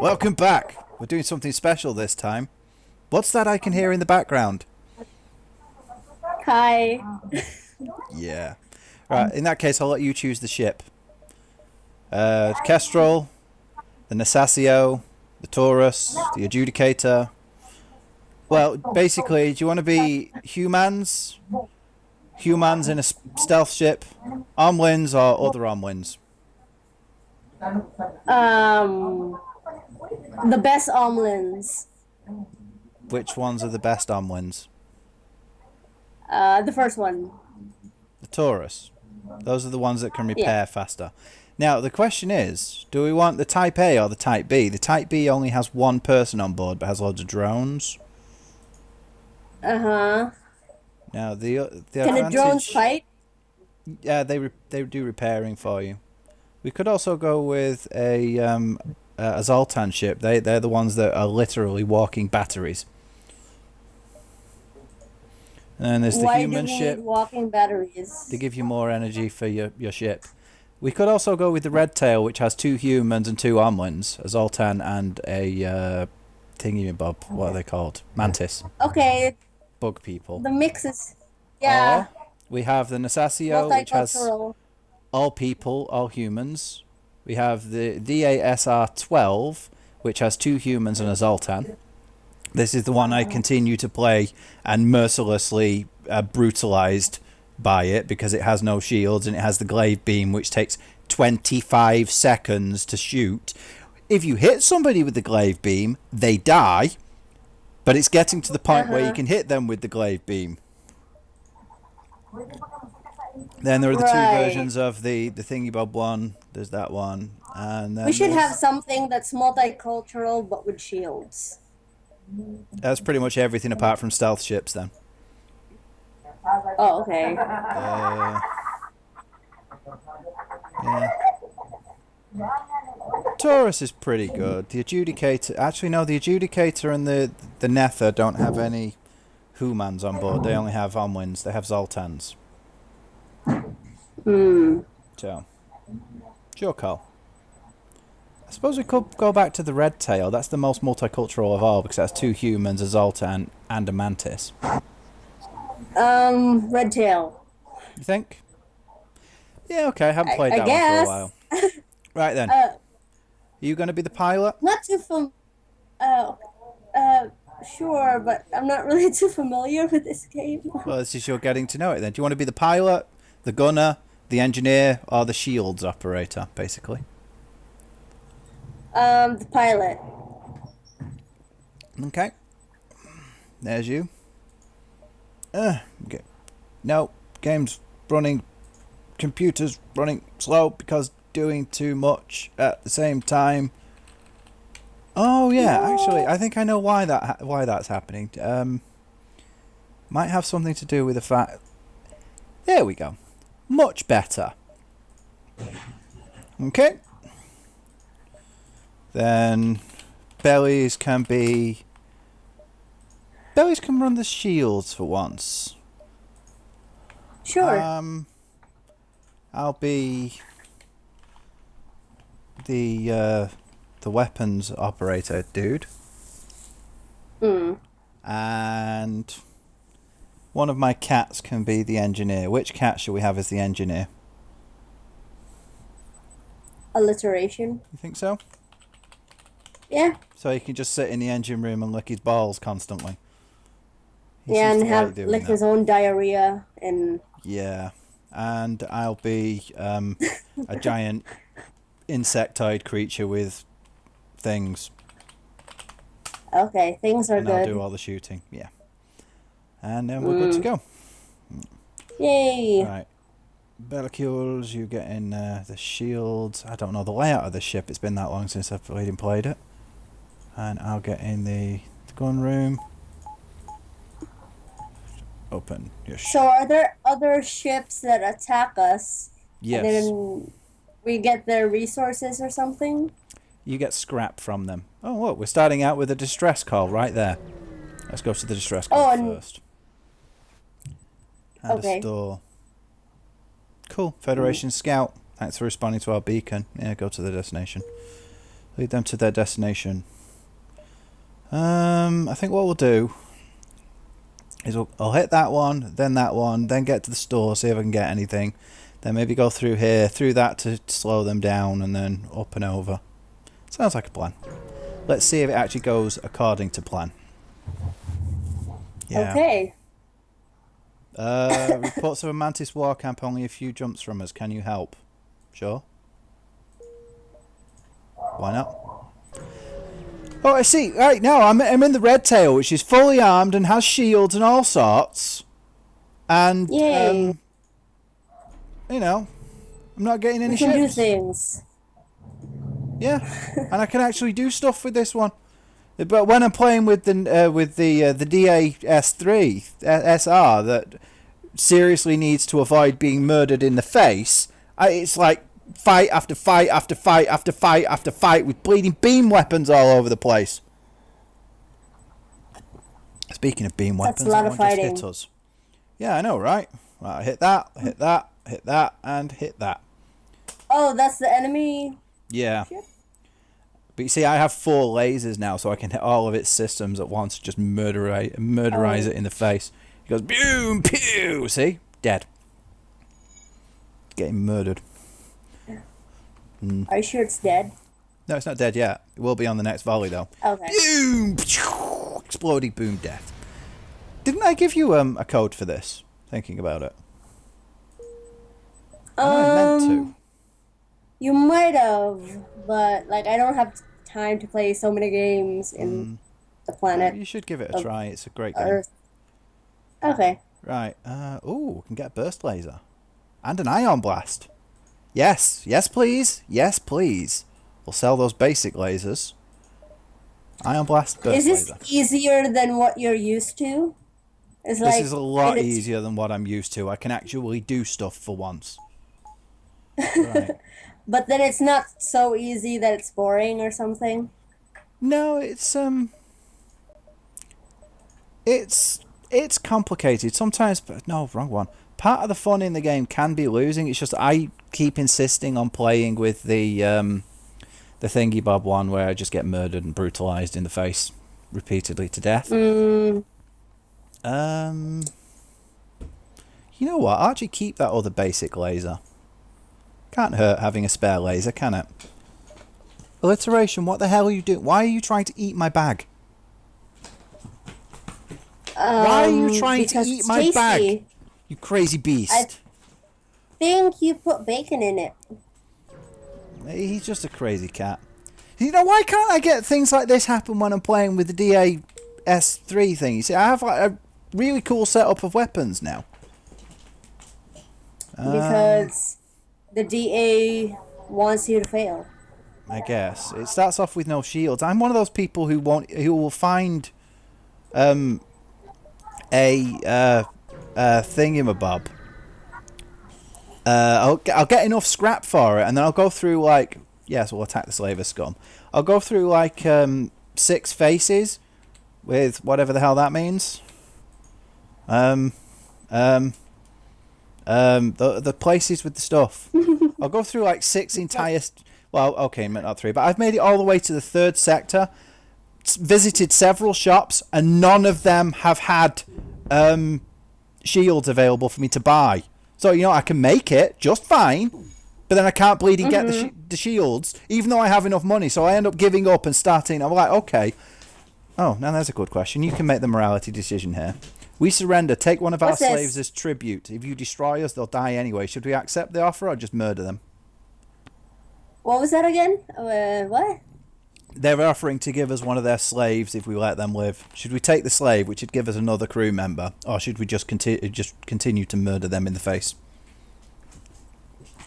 Welcome back. We're doing something special this time. What's that I can hear in the background? Hi. Yeah. Right, in that case, I'll let you choose the ship. Kestrel, the Nasacio, the Taurus, the Adjudicator. Well, basically, do you want to be humans? Humans in a stealth ship? Armlings or other armlings? Um, the best omelets. Which ones are the best armlings? The first one. The Taurus. Those are the ones that can Yeah. repair faster. Now, the question is, do we want the Type A or the Type B? The Type B only has one person on board, but has loads of drones. Uh-huh. Now, the Can the drones advantage... fight? Yeah, they do repairing for you. We could also go with a Zoltan ship. They're the ones that are literally walking batteries. And then there's the Why do human we ship. need walking batteries? They give you more energy for your ship. We could also go with the Red Tail, which has 2 humans and 2 Omlins, a Zoltan and a thingy-bob. What are they called? Mantis. Okay, Bug people. the mix is, Or yeah, we have the Nasacio, which has multicultural. all people, all humans. We have the DASR-12, which has 2 humans and a Zoltan. This is the one I continue to play and mercilessly brutalized by it because it has no shields and it has the glaive beam, which takes 25 seconds to shoot. If you hit somebody with the glaive beam, they die, but it's getting to the point where you can hit them with the glaive beam. Then there are the 2 Right. versions of the thingy bob one. There's that one, and then We should have there's... something that's multicultural but with shields. That's pretty much everything apart from stealth ships then. Oh, okay. Yeah. Taurus is pretty good. The Adjudicator... Actually, no, the Adjudicator and the Nether don't have any humans on board. They only have Omwins. They have Zoltans. Hmm. So, it's your call. I suppose we could go back to the Red Tail. That's the most multicultural of all because that's 2 humans, a Zoltan, and a Mantis. Red tail. You think? Yeah, okay. I haven't played I that one for a guess. while. Right then. Are you going to be the pilot? Not too uh, sure, but I'm not really too familiar with this game. Well, this is your getting to know it then. Do you want to be the pilot, the gunner, the engineer, or the shields operator, basically? The pilot. Okay. There's you. Okay. No, game's running. Computer's running slow because doing too much at the same time. Oh yeah, actually, I think I know why that's happening. Might have something to do with the fact. There we go. Much better. Okay. Then bellies can run the shields for once. Sure. I'll be the weapons operator dude. And one of my cats can be the engineer. Which cat should we have as the engineer? Alliteration. You think so? Yeah. So he can just sit in the engine room and lick his balls constantly. He Yeah, seems and to like have doing like that. his own diarrhea and. Yeah, and I'll be a giant insectoid creature with things, Okay, things are and I'll good. do all the shooting. Yeah, and then we're good to go. Yay! Right, Bellicules, you get in the shields. I don't know the layout of the ship. It's been that long since I've played it. And I'll get in the gun room. Open your So are there other ships that attack us? Yes. And then we get their resources or something? You get scrap from them. Oh, look, we're starting out with a distress call right there. Let's go to the distress call first. And Okay. a store. Cool. Federation Scout. Thanks for responding to our beacon. Yeah, go to the destination. Lead them to their destination. I think what we'll do is I'll hit that one, then get to the store, see if I can get anything. Then maybe go through here, through that to slow them down, and then up and over. Sounds like a plan. Let's see if it actually goes according to plan. Yeah. Okay. Reports of a mantis war camp only a few jumps from us. Can you help? Sure. Why not? Oh, I see. Right, now I'm in the red tail, which is fully armed and has shields and all sorts. And, Yay. you know, I'm not getting any We can do ships. things. Yeah, and I can actually do stuff with this one. But when I'm playing with the DAS3 SR that seriously needs to avoid being murdered in the face, it's like fight after fight after fight after fight after fight with bleeding beam weapons all over the place. Speaking of beam weapons, That's a lot of that one just fighting. hit us. Yeah, I know, right? Right, I hit that, hit that, hit that, and hit that. Oh, that's the enemy. Yeah. Ship? But you see, I have 4 lasers now, so I can hit all of its systems at once, just murderize it in the face. He goes, boom, pew! See? Dead. Getting murdered. Are you sure it's dead? No, it's not dead yet. It will be on the next volley, though. Okay. Boom! Pew! Exploding, boom, death. Didn't I give you a code for this? Thinking about it. I know I meant to. You might have, but like I don't have time to play so many games in the planet You should give it a try. It's a great game. Earth. Okay. Right. Ooh, we can get a burst laser. And an ion blast. Yes. Yes, please. Yes, please. We'll sell those basic lasers. Ion blast, burst Is this laser. easier than what you're used to? It's This like is a lot it's- easier than what I'm used to. I can actually do stuff for once. Right. But then it's not so easy that it's boring or something. No, it's complicated. Sometimes, but no, wrong one. Part of the fun in the game can be losing. It's just I keep insisting on playing with the thingy bob one where I just get murdered and brutalized in the face repeatedly to death. You know what? I'll actually keep that other basic laser. Can't hurt having a spare laser, can it? Alliteration, what the hell are you doing? Why are you trying to eat my bag? Why are you trying to because eat it's my tasty. bag? You crazy beast. Think you put bacon in it. He's just a crazy cat. You know, why can't I get things like this happen when I'm playing with the DAS3 thing? You see, I have like a really cool setup of weapons now. Because the DA wants you to fail. I guess it starts off with no shields. I'm one of those people who will find a thingamabob. I'll get enough scrap for it, and then I'll go through like we'll attack the slaver scum. I'll go through like 6 faces with whatever the hell that means. The places with the stuff. I'll go through like 6 entire. Well, okay, not 3, but I've made it all the way to the 3rd sector. Visited several shops, and none of them have had shields available for me to buy. So I can make it just fine, but then I can't bleed and get the shields, even though I have enough money. So I end up giving up and starting. I'm like, okay. Oh, now there's a good question. You can make the morality decision here. We surrender. Take one of our What's this? slaves as tribute. If you destroy us, they'll die anyway. Should we accept the offer or just murder them? What was that again? What? They're offering to give us one of their slaves if we let them live. Should we take the slave, which would give us another crew member, or should we just continue to murder them in the face?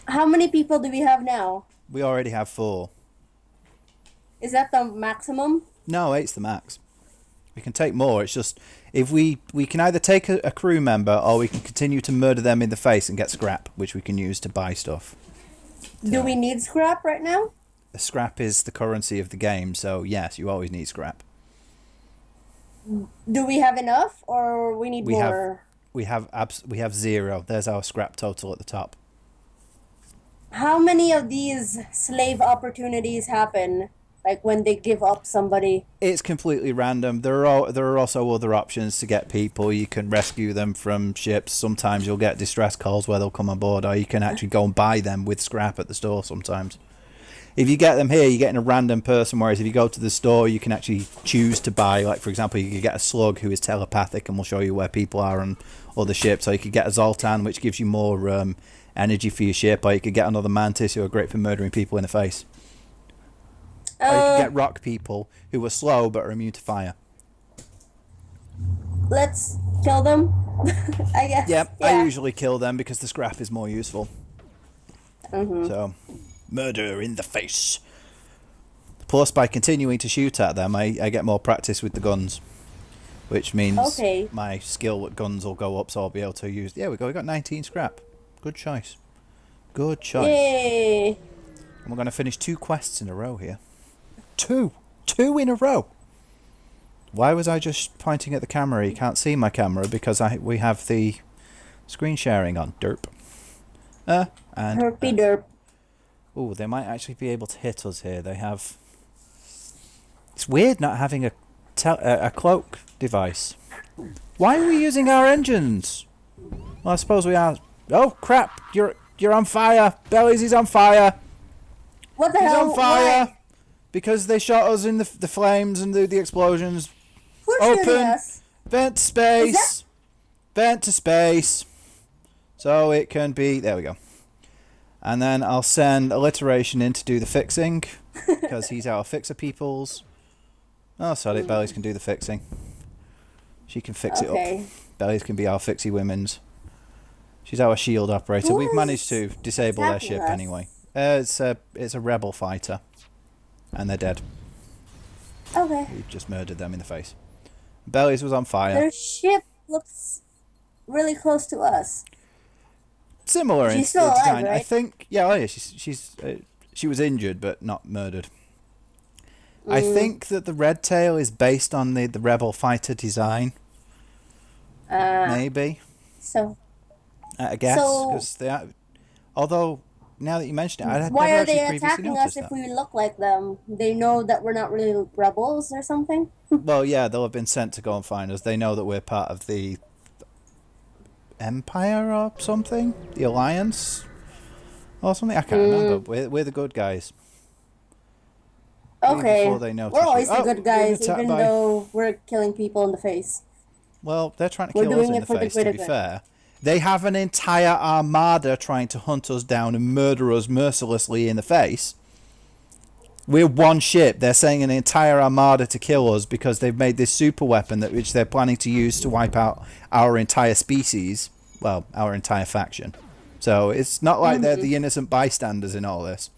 How many people do we have now? We already have 4. Is that the maximum? No, 8's the max. We can take more. It's just if we can either take a crew member or we can continue to murder them in the face and get scrap, which we can use to buy stuff. Do we need scrap right now? The scrap is the currency of the game, so yes, you always need scrap. Do we have enough, or we need We more? We have 0. There's our scrap total at the top. How many of these slave opportunities happen Like when they give up somebody. It's completely random. There are also other options to get people. You can rescue them from ships. Sometimes you'll get distress calls where they'll come aboard, or you can actually go and buy them with scrap at the store sometimes. If you get them here, you're getting a random person, whereas if you go to the store, you can actually choose to buy, like, for example, you could get a slug who is telepathic and will show you where people are on other ships, or you could get a Zoltan, which gives you more energy for your ship, or you could get another Mantis who are great for murdering people in the face. Or you could get rock people who are slow but are immune to fire. Let's kill them, I guess. Yep, Yeah. I usually kill them because the scrap is more useful. Mm-hmm. So, murder in the face. Plus, by continuing to shoot at them, I get more practice with the guns. Which means my skill with guns will go up, so I'll be able to use... Yeah, we got 19 scrap. Good choice. Good choice. Yay! And we're going to finish 2 quests in a row here. 2 in a row! Why was I just pointing at the camera? You can't see my camera because we have the screen sharing on. Derp. And Herpy derp. Oh, they might actually be able to hit us here. They have... It's weird not having a cloak device. Why are we using our engines? Well, I suppose we are... Oh, crap! You're on fire! Bellies is on fire! What the He's hell? on fire! Why? Because they shot us in the flames and the explosions. Who's shooting Open! us? Vent to space! Vent to space! So it can be... There we go. And then I'll send Alliteration in to do the fixing. Because he's our fixer peoples. Oh, sorry, Bellies can do the fixing. She can fix it up. Bellies can be our fixie women's. She's our shield operator. We've managed to disable their ship anyway. It's a rebel fighter. And they're dead. Okay. We've just murdered them in the face. Bellies was on fire. Their ship looks really close to us. Similar in still alive, design. right? I think... Yeah, oh yeah, she was injured but not murdered. I think that the red tail is based on the rebel fighter design. Maybe. So. I guess because they are. Although now that you mention it, I'd why never are they actually previously attacking us noticed if that. we look like them? They know that we're not really rebels or something. Well, yeah, they'll have been sent to go and find us. They know that we're part of the Empire or something, the Alliance or something. I can't remember. We're the good guys. Okay. Before they notice We're always you. the good guys, even by... though we're killing people in the face. Well, they're trying to kill us in the face, to be fair. They have an entire armada trying to hunt us down and murder us mercilessly in the face. We're one ship. They're sending an entire armada to kill us because they've made this super weapon which they're planning to use to wipe out our entire species. Well, our entire faction. So it's not like they're the innocent bystanders in all this.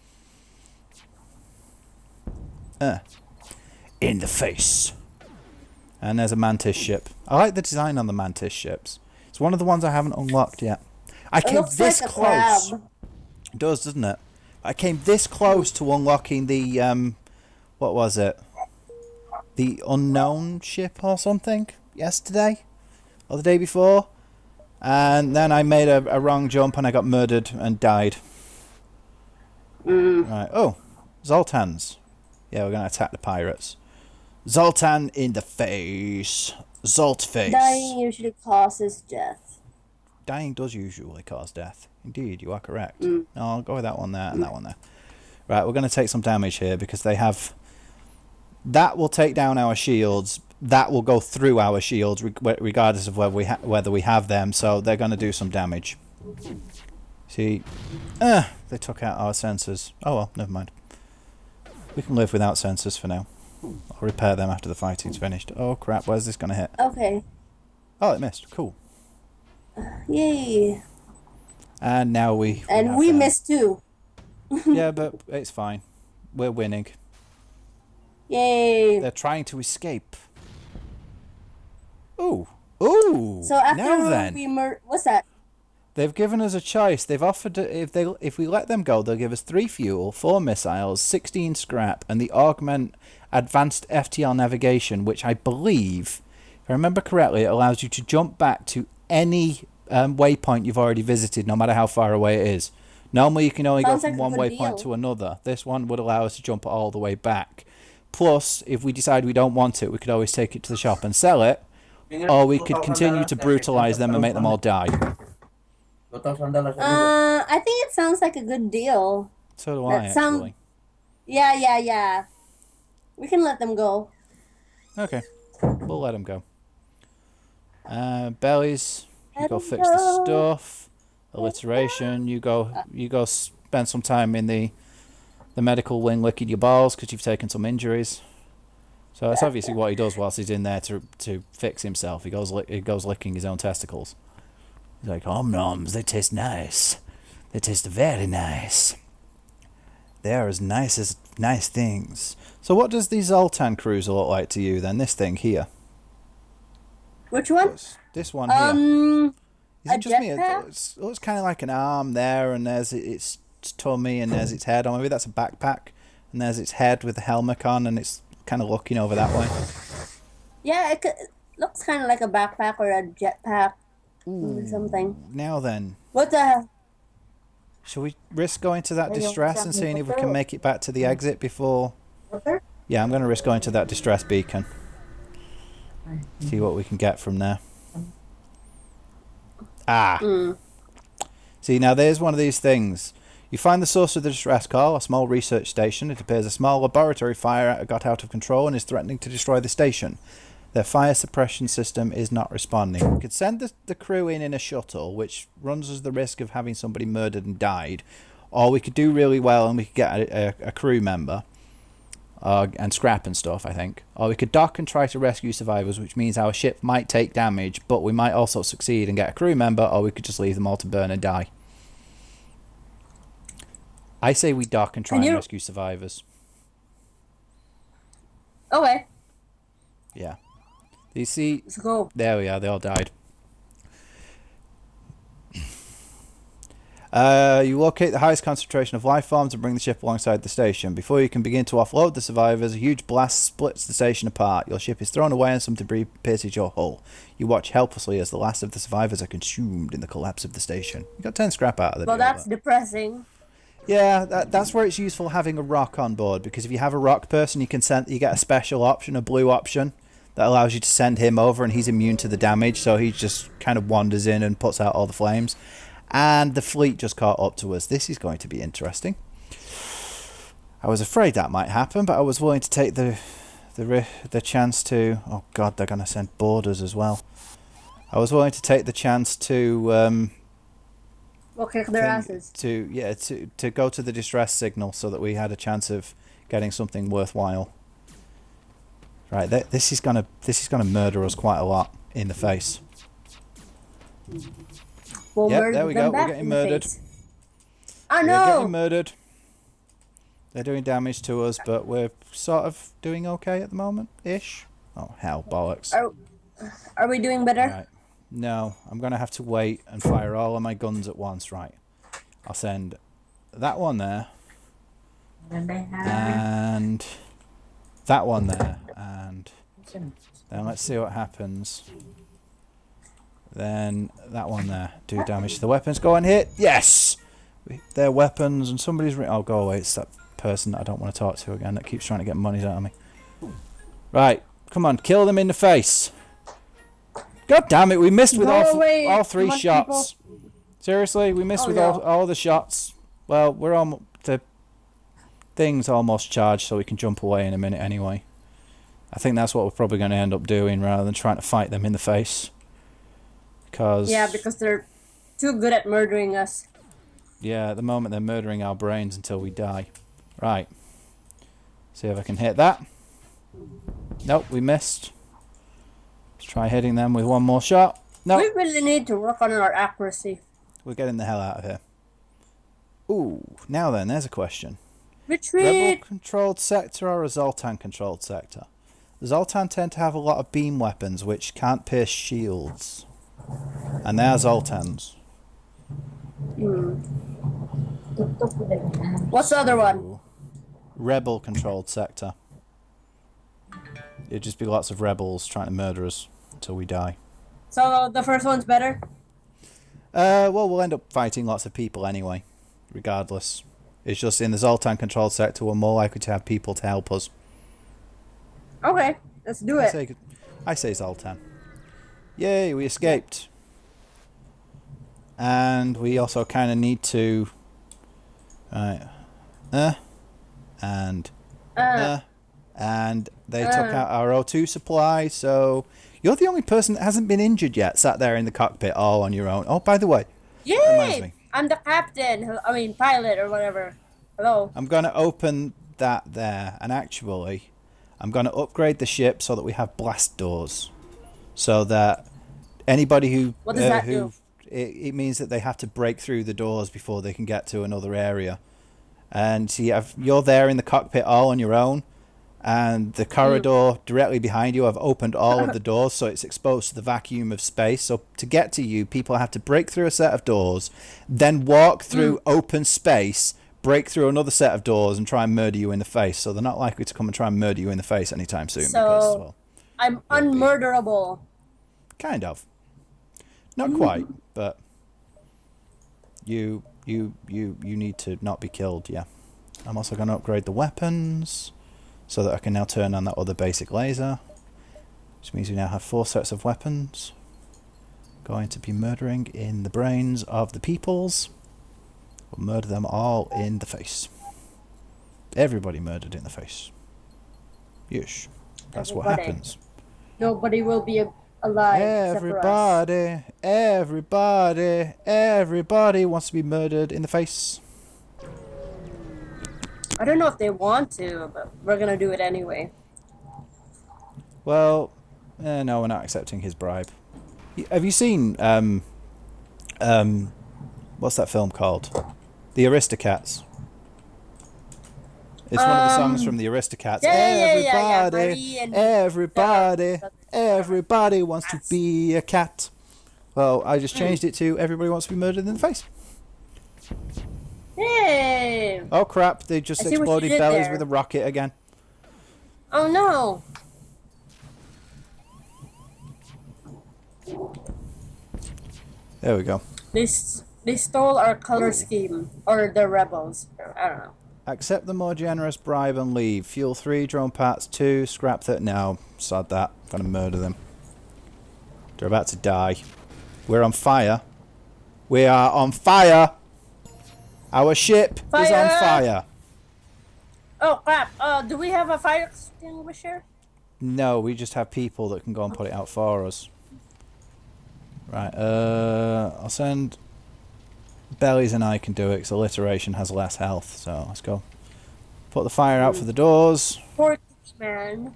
In the face. And there's a Mantis ship. I like the design on the Mantis ships. It's one of the ones I haven't unlocked yet. I came this close. It does, doesn't it? I came this close to unlocking the what was it? The unknown ship or something yesterday or the day before, and then I made a wrong jump and I got murdered and died. Right. Oh, Zoltans. Yeah, we're gonna attack the pirates. Zoltan in the face. Zolt face. Dying usually causes death. Dying does usually cause death. Indeed, you are correct. No, I'll go with that one there and that one there. Right, we're going to take some damage here because they have... That will take down our shields. That will go through our shields regardless of whether we have them. So they're going to do some damage. See? They took out our sensors. Oh well, never mind. We can live without sensors for now. I'll repair them after the fighting's finished. Oh crap, where's this going to hit? Okay. Oh, it missed. Cool. Yay. And now we missed too. Yeah, but it's fine. We're winning. Yay. They're trying to escape. Ooh. Ooh. So after now then. what's that? They've given us a choice. They've offered if we let them go, they'll give us 3 fuel, 4 missiles, 16 scrap, and the augment advanced FTL navigation, which I believe, if I remember correctly, it allows you to jump back to any waypoint you've already visited, no matter how far away it is. Normally you can only go from one waypoint to another. This one would allow us to jump all the way back. Plus, if we decide we don't want it, we could always take it to the shop and sell it, or we could continue to brutalize them and make them all die. I think it sounds like a good deal. So do I, actually. Yeah. We can let them go. Okay, we'll let them go. Bellies, you go fix the stuff. Alliteration, you go spend some time in the medical wing licking your balls because you've taken some injuries. So that's obviously what he does whilst he's in there to fix himself. He goes licking his own testicles. He's like, noms, they taste nice. They taste very nice. They are as nice as nice things. So what does the Zoltan cruiser look like to you then? This thing here. Which one? This one here. Is a it just me? jetpack? It looks kind of like an arm there, and there's its tummy, and there's its head. Or maybe that's a backpack, and there's its head with the helmet on, and it's kind of looking over that way. Yeah, it looks kind of like a backpack or a jetpack or something. Now then. What the? Shall we risk going to that distress and seeing if we can make it back to the exit before... Yeah, I'm going to risk going to that distress beacon. See what we can get from there. See, now there's one of these things. You find the source of the distress call, a small research station. It appears a small laboratory fire got out of control and is threatening to destroy the station. Their fire suppression system is not responding. We could send the crew in a shuttle, which runs us the risk of having somebody murdered and died. Or we could do really well and we could get a crew member. And scrap and stuff, I think. Or we could dock and try to rescue survivors, which means our ship might take damage, but we might also succeed and get a crew member, or we could just leave them all to burn and die. I say we dock and try and rescue survivors. Okay. Yeah. Do you see? Let's go. There we are, they all died. You locate the highest concentration of life forms and bring the ship alongside the station. Before you can begin to offload the survivors, a huge blast splits the station apart. Your ship is thrown away and some debris pierces your hull. You watch helplessly as the last of the survivors are consumed in the collapse of the station. You got 10 scrap out of it. Well, that's depressing. Yeah, that's where it's useful having a rock on board, because if you have a rock person, you get a special option, a blue option, that allows you to send him over, and he's immune to the damage, so he just kind of wanders in and puts out all the flames. And the fleet just caught up to us. This is going to be interesting. I was afraid that might happen, but I was willing to take the chance to... Oh God, they're going to send boarders as well. I was willing to take the chance to... We'll kick their asses. To go to the distress signal so that we had a chance of getting something worthwhile. Right, this is gonna murder us quite a lot in the face. We'll yep, there we go. We're getting murdered. Oh no! We're getting murdered. They're doing damage to us, but we're sort of doing okay at the moment, ish. Oh hell, bollocks! Are we doing better? Right. No, I'm gonna have to wait and fire all of my guns at once. Right. I'll send that one there, and that one there, and then let's see what happens. Then that one there. Do damage to the weapons. Go and hit. Yes! They're weapons and somebody's... Oh, go away. It's that person that I don't want to talk to again that keeps trying to get monies out of me. Right. Come on. Kill them in the face. God damn it. We missed with all three shots. People. Seriously? We missed with all the shots. Well, we're almost... The thing's almost charged, so we can jump away in a minute anyway. I think that's what we're probably going to end up doing rather than trying to fight them in the face. Because they're too good at murdering us. Yeah, at the moment they're murdering our brains until we die. Right. See if I can hit that. Nope, we missed. Let's try hitting them with one more shot. Nope. We really need to work on our accuracy. We're getting the hell out of here. Ooh, now then, there's a question. Retreat! Rebel-controlled sector or a Zoltan-controlled sector? The Zoltan tend to have a lot of beam weapons which can't pierce shields. And they're Zoltans. What's the other one? Rebel-controlled sector. It'd just be lots of rebels trying to murder us until we die. So the first one's better? Well, we'll end up fighting lots of people anyway, regardless. It's just in the Zoltan-controlled sector we're more likely to have people to help us. Okay, let's do it. I say Zoltan. Yay, we escaped. And we also kind of need to... Right. And... and they took out our O2 supply, so... You're the only person that hasn't been injured yet, sat there in the cockpit all on your own. Oh, by the way, reminds Yay! me. I'm the captain. I mean, pilot or whatever. Hello. I'm going to open that there, and actually, I'm going to upgrade the ship so that we have blast doors. So that anybody who... What does that do? It means that they have to break through the doors before they can get to another area. And so you're there in the cockpit all on your own, and the corridor directly behind you, I've opened all of the doors so it's exposed to the vacuum of space. So to get to you, people have to break through a set of doors, then walk through open space, break through another set of doors, and try and murder you in the face. So they're not likely to come and try and murder you in the face anytime soon. So, because, well, I'm unmurderable. kind of. Not quite, but you need to not be killed, yeah. I'm also going to upgrade the weapons so that I can now turn on that other basic laser, which means we now have 4 sets of weapons. Going to be murdering in the brains of the peoples. We'll murder them all in the face. Everybody murdered in the face. Yes, that's what happens. Nobody will be alive except for us. Everybody wants to be murdered in the face. I don't know if they want to, but we're gonna do it anyway. Well, no, we're not accepting his bribe. Have you seen what's that film called? The Aristocats. It's one of the songs from the Aristocats. Everybody wants to be a cat. Well, I just changed it to everybody wants to be murdered in the face. Hey! Oh crap, they just exploded bellies with a rocket again. Oh no! There we go. They stole our color scheme. Or the rebels. I don't know. Accept the more generous bribe and leave. Fuel 3, drone parts 2, scrap that. No, sod that. I'm gonna murder them. They're about to die. We're on fire. We are on fire! Our ship is on fire. Oh crap! Do we have a fire extinguisher? No, we just have people that can go and put it out for us. Right, I'll send... Bellies and I can do it because alliteration has less health, so let's go. Put the fire out for the doors. Poor man.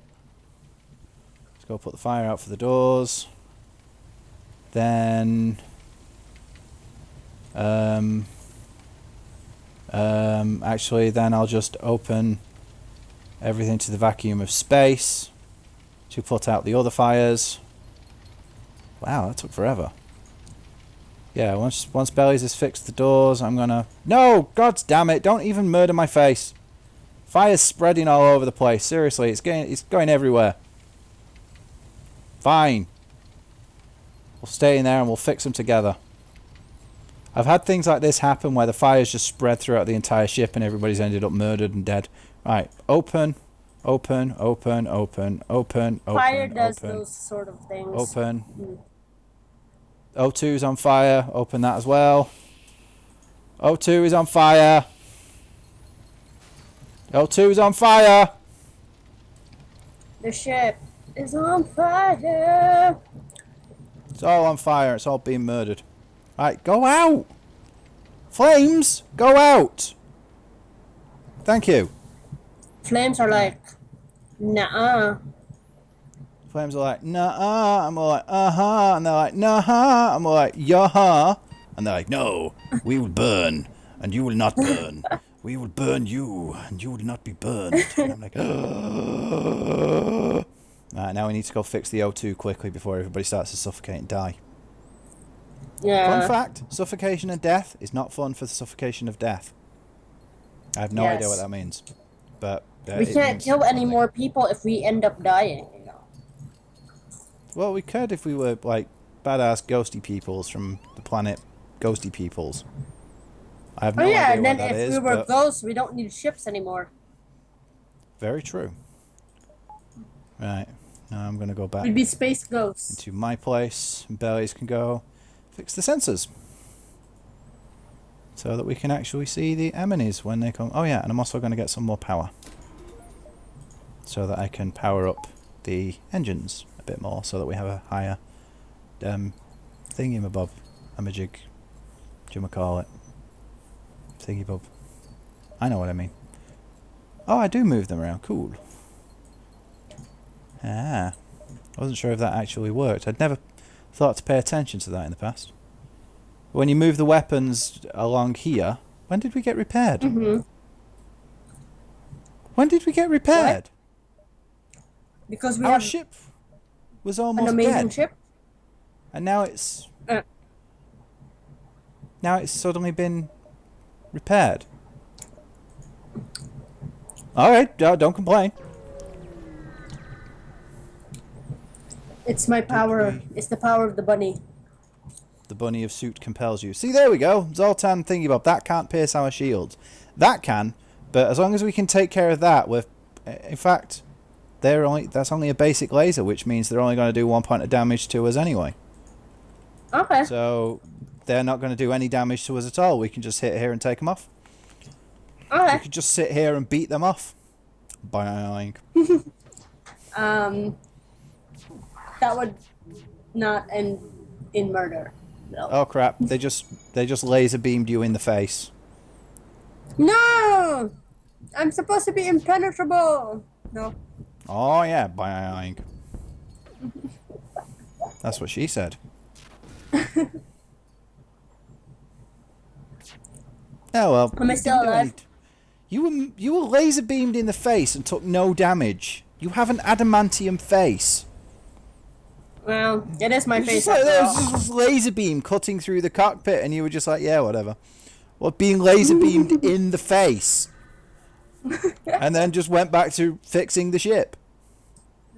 Let's go put the fire out for the doors. Then... actually, then I'll just open everything to the vacuum of space to put out the other fires. Wow, that took forever. Yeah, once Bellies has fixed the doors, I'm gonna... No! God damn it! Don't even murder my face! Fire's spreading all over the place. Seriously, it's going everywhere. Fine. We'll stay in there and we'll fix them together. I've had things like this happen where the fire's just spread throughout the entire ship and everybody's ended up murdered and dead. Right, open. Fire does those sort of things. Open. O2's on fire. Open that as well. O2 is on fire. O2 is on fire. The ship is on fire. It's all on fire. It's all being murdered. Right, go out. Flames, go out. Thank you. Flames are like, nah. Flames are like, nah-uh. I'm all like, uh-huh. And they're like, nah-huh. I'm all like, yeah-huh. And they're like, no, we will burn, and you will not burn. We will burn you, and you will not be burned. And I'm like, oh. Alright, now we need to go fix the O2 quickly before everybody starts to suffocate and die. Yeah. Fun fact, suffocation and death is not fun for the suffocation of death. I have no idea what that means. But we can't kill any more people if we end up dying, you know. Well, we could if we were, like, badass ghosty peoples from the planet Ghosty Peoples. I have no idea and what then that is, if we were ghosts, we don't need ships anymore. Very true. Right. Now I'm going to go back We'd be space ghosts. into my place. And Bellies can go fix the sensors. So that we can actually see the enemies when they come. Oh yeah, and I'm also going to get some more power. So that I can power up the engines a bit more. So that we have a higher thingy-mabob. Amajig. Do you call it? Thingy-bob. I know what I mean. Oh, I do move them around. Cool. Ah. I wasn't sure if that actually worked. I'd never thought to pay attention to that in the past. When you move the weapons along here, when did we get repaired? When did we get repaired? What? Because we Our have ship was an almost amazing dead. ship. And now it's... Now it's suddenly been repaired. Alright, don't complain. It's my power. It's the power of the bunny. The bunny of suit compels you. See, there we go. Zoltan thingy bob. That can't pierce our shields. That can, but as long as we can take care of that, with, in fact, that's only a basic laser, which means they're only going to do 1 point of damage to us anyway. Okay. So they're not going to do any damage to us at all. We can just hit here and take them off. Okay. We could just sit here and beat them off. Boing. That would not end in murder. No. Oh crap! They just laser beamed you in the face. No! I'm supposed to be impenetrable. No. Oh yeah, boing. That's what she said. Oh well. Am I still alive? You were laser beamed in the face and took no damage. You have an adamantium face. Well, it is my It was face. just like, there After was all. this laser beam cutting through the cockpit, and you were just like, yeah, whatever. Well, being laser beamed in the face, and then just went back to fixing the ship.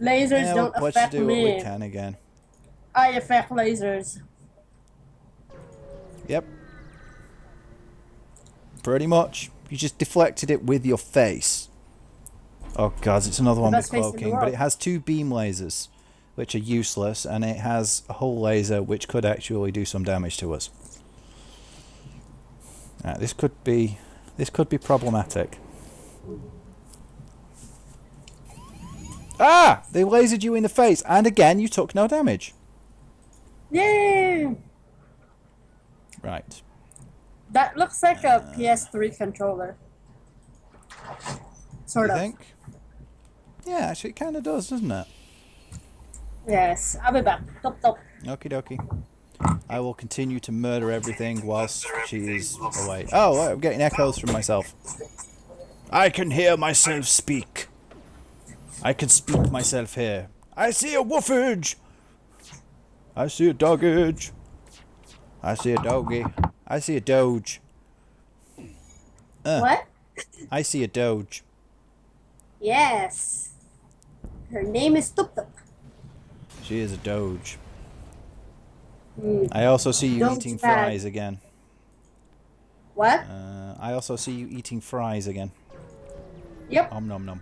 Lasers Yeah, don't let's affect do me. what we can again. I affect lasers. Yep. Pretty much. You just deflected it with your face. Oh god, it's another one with best face in the cloaking, but world. it has 2 beam lasers, which are useless, and it has a hull laser which could actually do some damage to us. Right, this could be problematic. Ah! They lasered you in the face, and again you took no damage. Yay! Right. That looks like a PS3 controller. Sort You of. think? Yeah, actually it kind of does, doesn't it? Yes. I'll be back. Top, top. Okie dokie. I will continue to murder everything whilst she is away. Oh, I'm getting echoes from myself. I can hear myself speak. I can speak myself here. I see a woofage. I see a doggage. I see a doggy. I see a doge. What? I see a doge. Yes. Her name is Tup Tup. She is a doge. Mm. I also see you Doge eating bad. fries again. What? I also see you eating fries again. Yep. Om nom nom.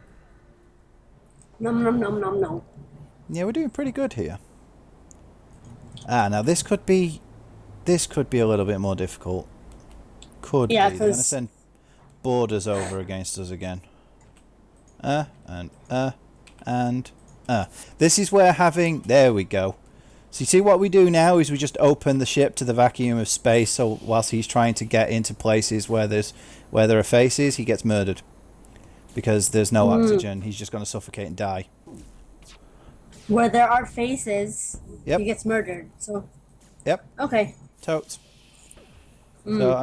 Nom nom nom nom nom. Yeah, we're doing pretty good here. Ah, now this could be a little bit more difficult. Could Yeah, be. They're gonna 'cause- send borders over against us again. And. This is where having... There we go. So you see what we do now is we just open the ship to the vacuum of space, so whilst he's trying to get into places where there are faces, he gets murdered. Because there's no oxygen, he's just going to suffocate and die. Where there are faces, Yep. he gets murdered. So. Yep. Okay. Totes. So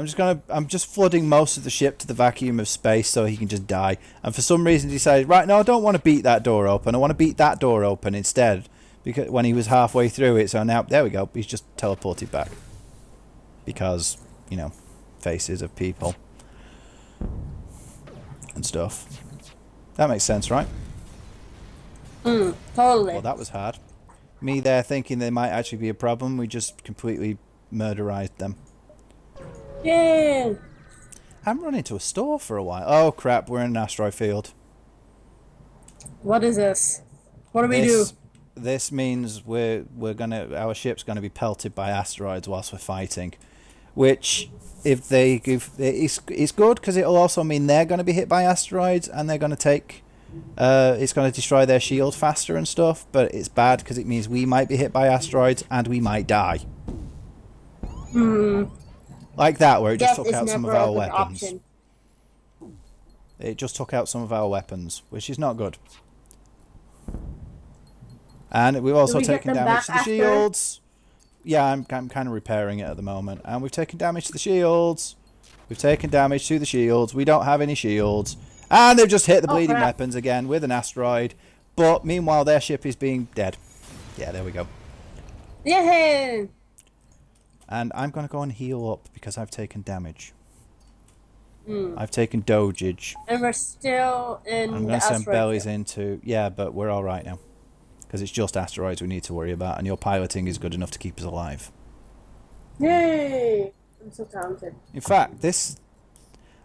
I'm just flooding most of the ship to the vacuum of space so he can just die. And for some reason he decided, right, no, I don't want to beat that door open. I want to beat that door open instead. Because when he was halfway through it, so now there we go. He's just teleported back. Because, you know, faces of people and stuff. That makes sense, right? Totally. Well, that was hard. Me there thinking there might actually be a problem. We just completely murderized them. Yay! I haven't run into a store for a while. Oh crap, we're in an asteroid field. What is this? What do we do? This means our ship's gonna be pelted by asteroids whilst we're fighting, which if they give it's good because it'll also mean they're gonna be hit by asteroids and they're gonna take it's gonna destroy their shield faster and stuff. But it's bad because it means we might be hit by asteroids and we might die. Like that, where it just took out some of our weapons. Option. It just took out some of our weapons, which is not good. And we've also taken damage to the shields. Yeah, I'm kind of repairing it at the moment. And we've taken damage to the shields. We've taken damage to the shields. We don't have any shields. And they've just hit the bleeding weapons again with an asteroid. But meanwhile, their ship is being dead. Yeah, there we go. Yay! And I'm going to go and heal up because I've taken damage. I've taken dogage. And we're still in I'm going to send bellies into... Yeah, but we're all right now. Because it's just asteroids we need to worry about. And your piloting is good enough to keep us alive. Yay! I'm so talented. In fact,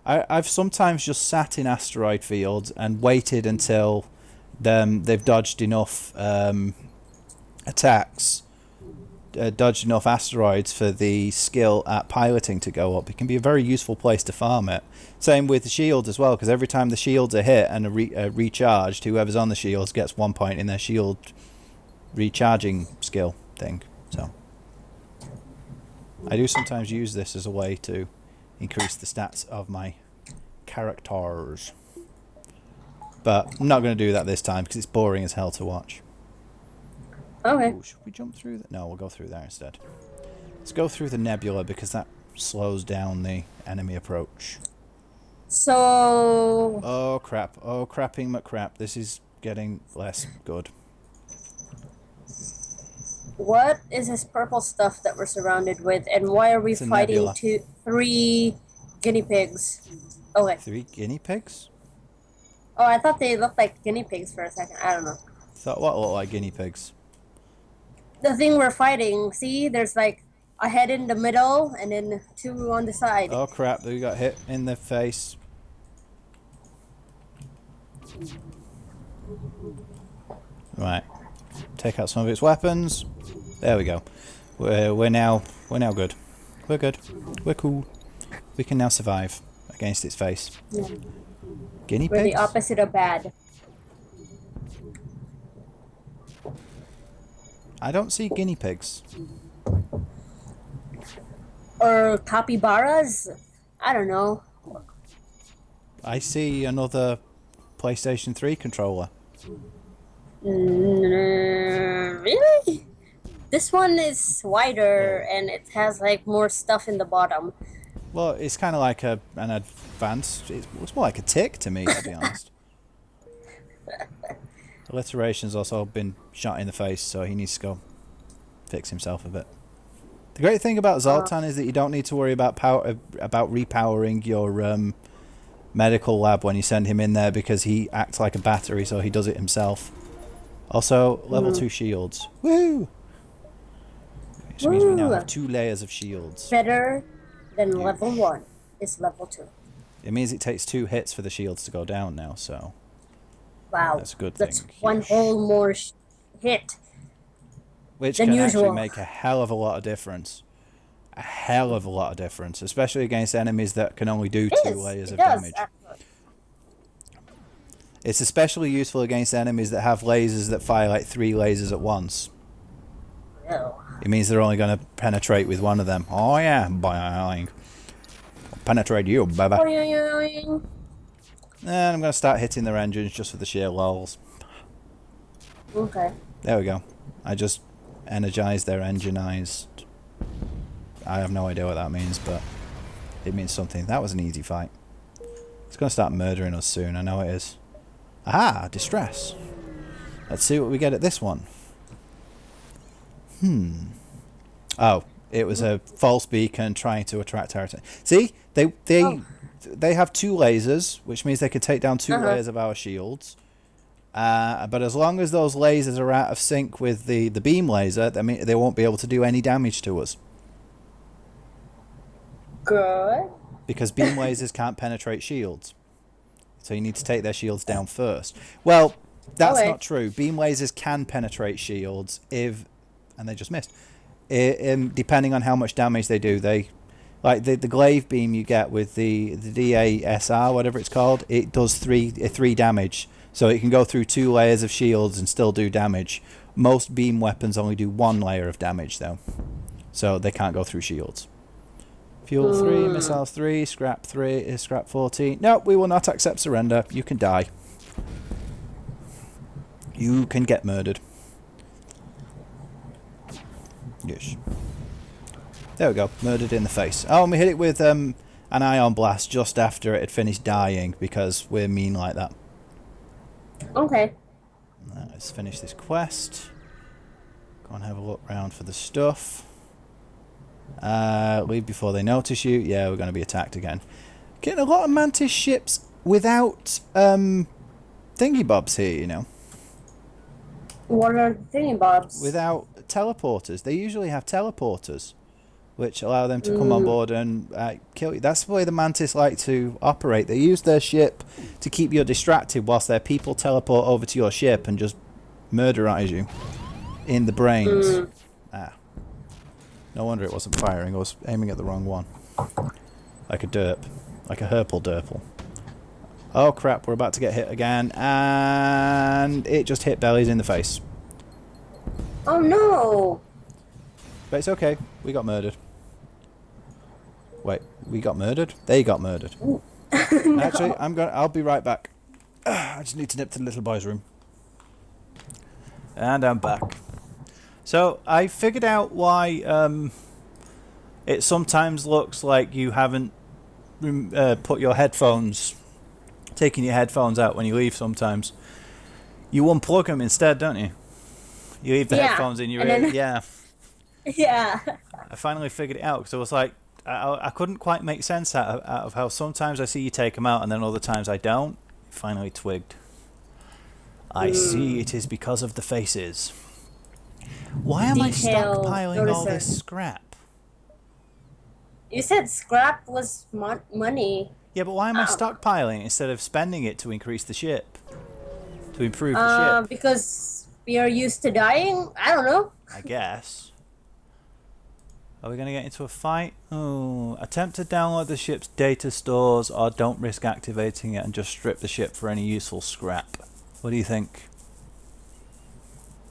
I've sometimes just sat in asteroid fields and waited until they've dodged enough attacks, dodged enough asteroids for the skill at piloting to go up. It can be a very useful place to farm it. Same with the shields as well, because every time the shields are hit and are recharged, whoever's on the shields gets 1 point in their shield recharging skill thing. So I do sometimes use this as a way to increase the stats of my characters. But I'm not going to do that this time because it's boring as hell to watch. Okay. Ooh, should we jump through that? No, we'll go through there instead. Let's go through the nebula because that slows down the enemy approach. So... Oh crap. Oh crapping McCrap. This is getting less good. What is this purple stuff that we're surrounded with, and why are we fighting 3 guinea pigs? Okay. 3 guinea pigs? Oh, I thought they looked like guinea pigs for a second. I don't know. Thought what looked like guinea pigs? The thing we're fighting, see? There's like a head in the middle, and then 2 on the side. Oh crap, we got hit in the face. Right. Take out some of its weapons. There we go. We're now good. We're good. We're cool. We can now survive against its face. Yeah. Guinea pigs? We're the opposite of bad. I don't see guinea pigs. Or capybaras? I don't know. I see another PlayStation 3 controller. Really? This one is wider and it has like more stuff in the bottom. Well, it's kind of like an advanced... It's more like a tick to me, to be honest. Alliteration's also been shot in the face, so he needs to go fix himself a bit. The great thing about Zoltan is that you don't need to worry about repowering your medical lab when you send him in there, because he acts like a battery, so he does it himself. Also, level 2 shields. Woo! Which means we now have 2 layers of shields. Better than level 1 is level 2. It means it takes 2 hits for the shields to go down now, so... Wow. That's a good thing. That's one whole more hit. Which can actually make a hell of a lot of difference. A hell of a lot of difference, especially against enemies that can only do 2 layers of damage. It's especially useful against enemies that have lasers that fire like 3 lasers at once. No. It means they're only going to penetrate with one of them. Oh yeah, boing. Penetrate you, baby. Boing. And I'm going to start hitting their engines just for the sheer lols. Okay. There we go. I just energized their engineized. I have no idea what that means, but it means something. That was an easy fight. It's going to start murdering us soon, I know it is. Aha! Distress. Let's see what we get at this one. Oh, it was a false beacon trying to attract our attention. See? They have 2 lasers, which means they could take down 2 layers of our shields. But as long as those lasers are out of sync with the beam laser, they won't be able to do any damage to us. Good. Because beam lasers can't penetrate shields. So you need to take their shields down first. Well, That's Okay. not true. Beam lasers can penetrate shields if, and they just missed. Depending on how much damage they do, they like the glaive beam you get with the DASR, whatever it's called. It does three damage, so it can go through 2 layers of shields and still do damage. Most beam weapons only do 1 layer of damage though, so they can't go through shields. Fuel 3, missiles 3, scrap 3, scrap 14. No, we will not accept surrender. You can die. You can get murdered. Yes. There we go. Murdered in the face. Oh, and we hit it with an ion blast just after it had finished dying because we're mean like that. Okay. Let's finish this quest. Go and have a look around for the stuff. Leave before they notice you. Yeah, we're going to be attacked again. Getting a lot of Mantis ships without thingy bobs here, you know. What are the thingy bobs? Without teleporters. They usually have teleporters, which allow them to come on board and kill you. That's the way the Mantis like to operate. They use their ship to keep you distracted whilst their people teleport over to your ship and just murderize you in the brains. Ah. No wonder it wasn't firing. I was aiming at the wrong one. Like a derp. Like a herple derple. Oh crap, we're about to get hit again. And it just hit Bellies in the face. Oh no! But it's okay. We got murdered. Wait, we got murdered? They got murdered. No. Actually, I'll be right back. I just need to nip to the little boy's room. And I'm back. So I figured out why it sometimes looks like you haven't put your headphones, taking your headphones out when you leave. Sometimes you unplug them instead, don't you? You leave the headphones in your ear. Yeah. Yeah. I finally figured it out because I was like, I couldn't quite make sense out of how sometimes I see you take them out and then other times I don't. Finally twigged. I see it is because of the faces. Why am I stockpiling all this scrap? You said scrap was money. Yeah, but why am I stockpiling instead of spending it to increase the ship? To improve the ship? Because we are used to dying? I don't know. I guess. Are we going to get into a fight? Oh, attempt to download the ship's data stores or don't risk activating it and just strip the ship for any useful scrap. What do you think?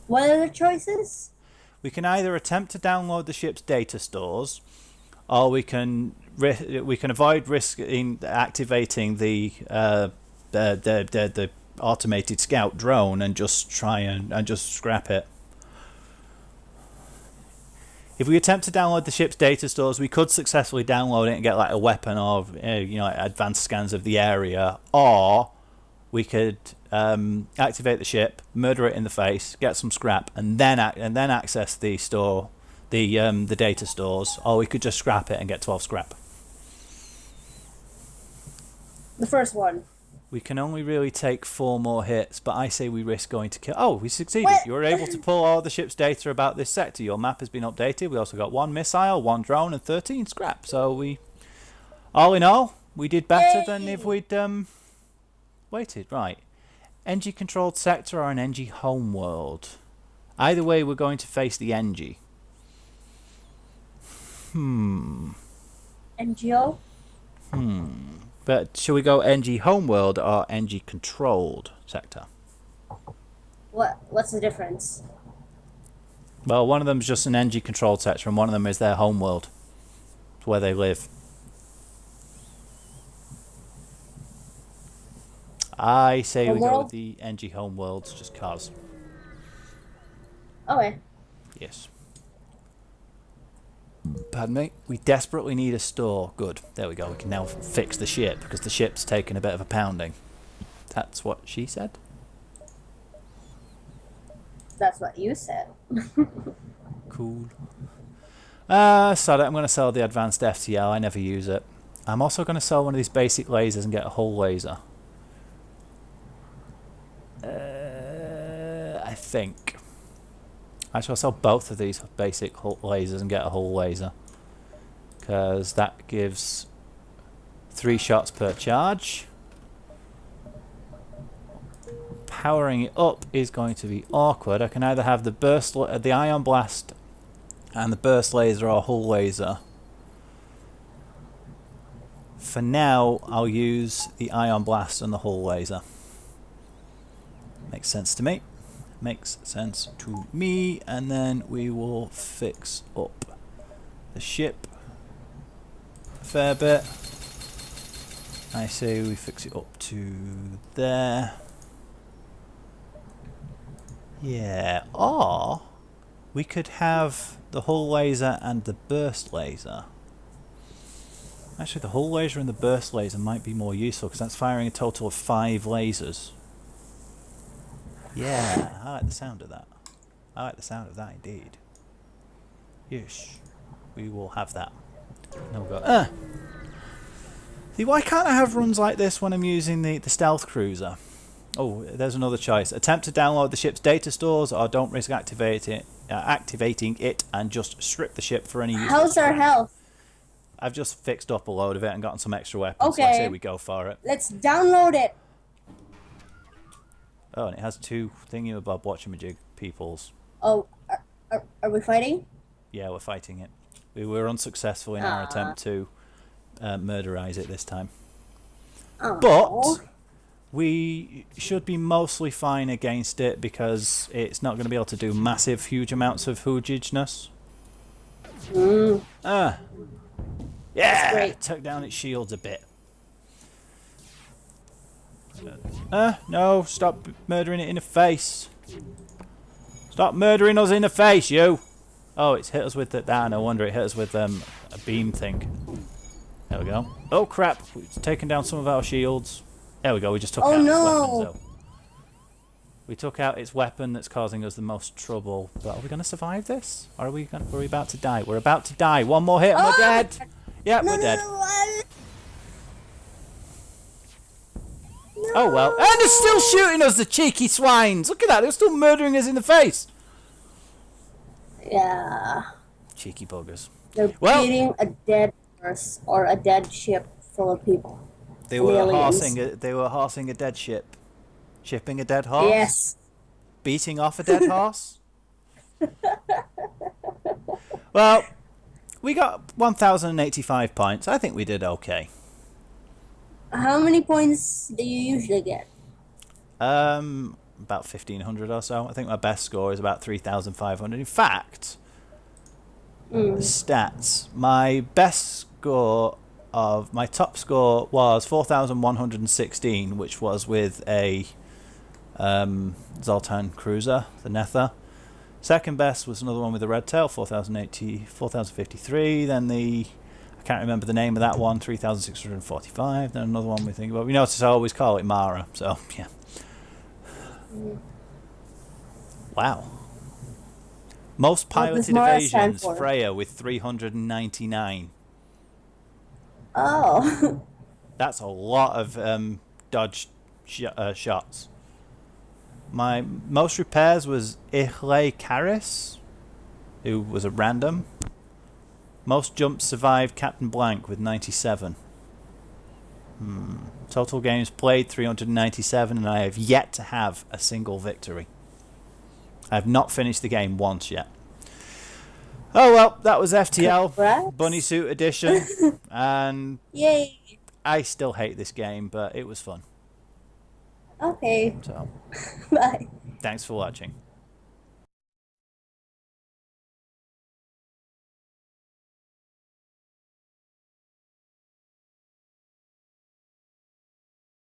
What are the choices? We can either attempt to download the ship's data stores, or we can avoid risking activating the automated scout drone and just try and just scrap it. If we attempt to download the ship's data stores, we could successfully download it and get like a weapon or like advanced scans of the area, or we could activate the ship, murder it in the face, get some scrap, and then access the store, the data stores, or we could just scrap it and get 12 scrap. The first one. We can only really take 4 more hits, but I say we risk going to kill. Oh, we succeeded. What? You were able to pull all the ship's data about this sector. Your map has been updated. We also got 1 missile, 1 drone, and 13 scrap. So we, all in all, we did better than if we'd waited. Right. NG controlled sector or an NG homeworld? Either way, we're going to face the NG. NGO? But shall we go NG homeworld or NG controlled sector? What's the difference? Well, one of them is just an NG controlled sector, and one of them is their homeworld. It's where they live. I say we go with the NG homeworlds just cause. Okay. Yes. Pardon me. We desperately need a store. Good. There we go. We can now fix the ship because the ship's taken a bit of a pounding. That's what she said. That's what you said. Cool. Sorry, I'm going to sell the advanced FTL. I never use it. I'm also going to sell one of these basic lasers and get a hull laser. I think. Actually, I'll sell both of these basic hull lasers and get a hull laser. Because that gives 3 shots per charge. powering it up is going to be awkward. I can either have the ion blast and the burst laser or hull laser. For now, I'll use the ion blast and the hull laser. Makes sense to me. Makes sense to me. And then we will fix up the ship a fair bit. I say we fix it up to there. Yeah, or we could have the hull laser and the burst laser. Actually, the hull laser and the burst laser might be more useful because that's firing a total of 5 lasers. Yeah, I like the sound of that. I like the sound of that indeed. Yes, we will have that. Now we've got... See, why can't I have runs like this when I'm using the stealth cruiser? Oh, there's another choice. Attempt to download the ship's data stores, or don't risk activating it and just strip the ship for any use. How's our health? I've just fixed up a load of it and gotten some extra weapons, so I say we go for it. Let's download it. Oh, and it has 2 thingy-mabob watchamajig peoples. Oh, are we fighting? Yeah, we're fighting it. We were unsuccessful in our attempt to murderize it this time. But we should be mostly fine against it because it's not going to be able to do massive, huge amounts of hoojageness. Yeah, took down its shields a bit. No, stop murdering it in the face. Stop murdering us in the face, you. Oh, it's hit us with that. No wonder it hit us with a beam thing. There we go. Oh crap, it's taken down some of our shields. There we go, we just took out its weapons though. We took out its weapon that's causing us the most trouble. But are we going to survive this? Or are we about to die? We're about to die. One more hit and we're dead. Yeah, we're dead. Oh well. And they're still shooting us, the cheeky swines. Look at that, they're still murdering us in the face. Yeah. Cheeky buggers. They're beating a dead horse or a dead ship full of people. They were horsing a dead ship. Shipping a dead horse? Yes. Beating off a dead horse? Well, we got 1,085 points. I think we did okay. How many points do you usually get? About 1,500 or so. I think my best score is about 3,500. In fact, stats. My top score was 4,116, which was with a Zoltan cruiser, the Nether. Second best was another one with a red tail, 4,053. Then I can't remember the name of that one, 3,645. Then another one we think about. We notice I always call it Mara, so yeah. Wow. Most piloted evasions, Freya with 399. Oh. That's a lot of dodged shots. My most repairs was Ichle Karis, who was a random. Most jumps survived Captain Blank with 97. Total games played 397, and I have yet to have a single victory. I have not finished the game once yet. Oh well, that was FTL Bunnysuit Edition, and yay! I still hate this game, but it was fun. Okay. So, bye. Thanks for watching.